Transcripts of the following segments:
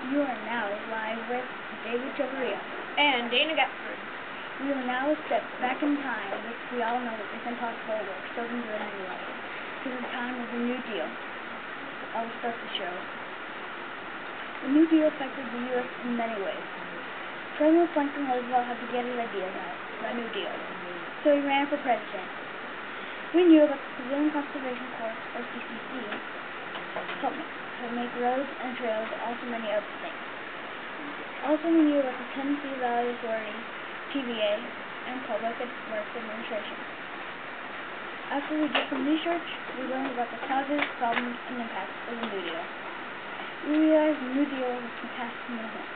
You are now live with David Plvhal and Dana Gepford. We will now step back in time, which we all know is impossible, but we're still going to do it anyway, to the time of the New Deal. I will start the show. The New Deal affected the U.S. in many ways. President Franklin Roosevelt had to get his ideas out, the New Deal, so he ran for president. We knew about the Civilian Conservation Corps, or CCC, helped make roads and trails, also many other things. Also, we knew about the Tennessee Valley Authority, TVA, and Public Works Administration. After we did some research, we learned about the causes, problems, and impacts of the New Deal. We realized the New Deal was fantastic movement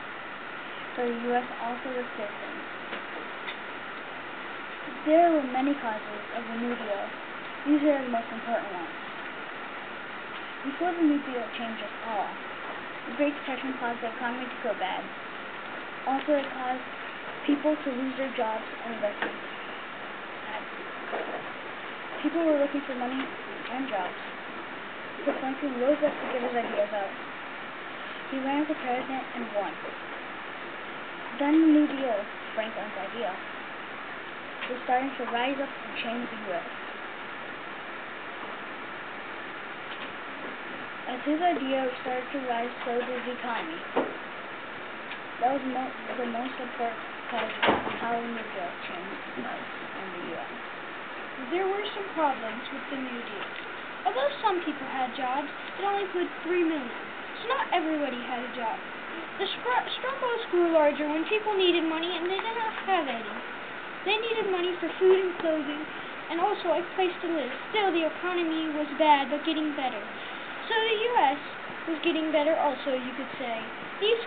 for the U.S. also with citizens. There were many causes of the New Deal. These are the most important ones. Before the New Deal changed us all, the Great Depression caused the economy to go bad. Also, it caused people to lose their jobs and investments. People were looking for money and jobs. So Franklin rose up to get his ideas out. He ran for president and won. Then the New Deal, Franklin's idea, was starting to rise up and change the U.S. As his idea started to rise, so did the economy. That was the most important cause of how the New Deal changed us in the U.S. There were some problems with the New Deal. Although some people had jobs, it only put 3 million, so not everybody had a job. The struggles grew larger when people needed money and they did not have any. They needed money for food and clothing, and also a place to live. Still, the economy was bad, but getting better. So the U.S. was getting better also, you could say. These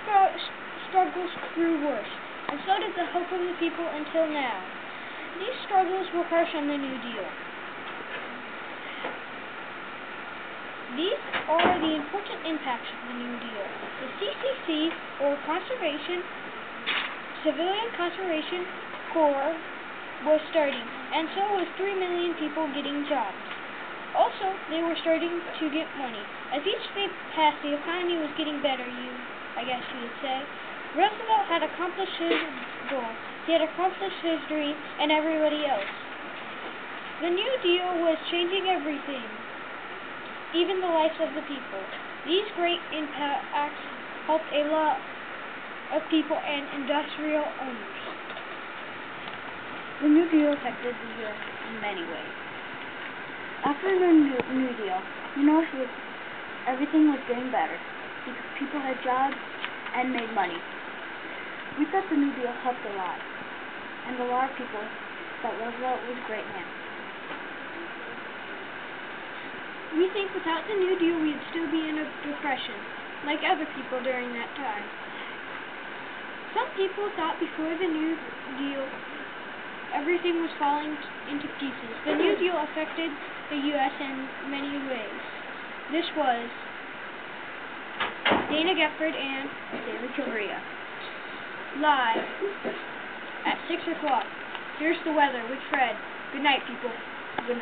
struggles grew worse, and so did the hope of the people until now. These struggles were harsh on the New Deal. These are the important impacts of the New Deal. The CCC, or Civilian Conservation Corps, was starting, and so was 3 million people getting jobs. Also, they were starting to get money. As each state passed, the economy was getting better, I guess you would say. Roosevelt had accomplished his goal. He had accomplished his dream, and everybody else. The New Deal was changing everything, even the lives of the people. These great impacts helped a lot of people and industrial owners. The New Deal affected the U.S. in many ways. After the New Deal, we noticed that everything was getting better because people had jobs and made money. We thought the New Deal helped a lot, and a lot of people thought Roosevelt was a great man. We think without the New Deal we'd still be in a depression, like other people during that time. Some people thought before the New Deal everything was falling into pieces. The New Deal affected the U.S. in many ways. This was Dana Gepford and David Plvhal, live at 6 o'clock. Here's the weather with Fred. Good night, people. Good night.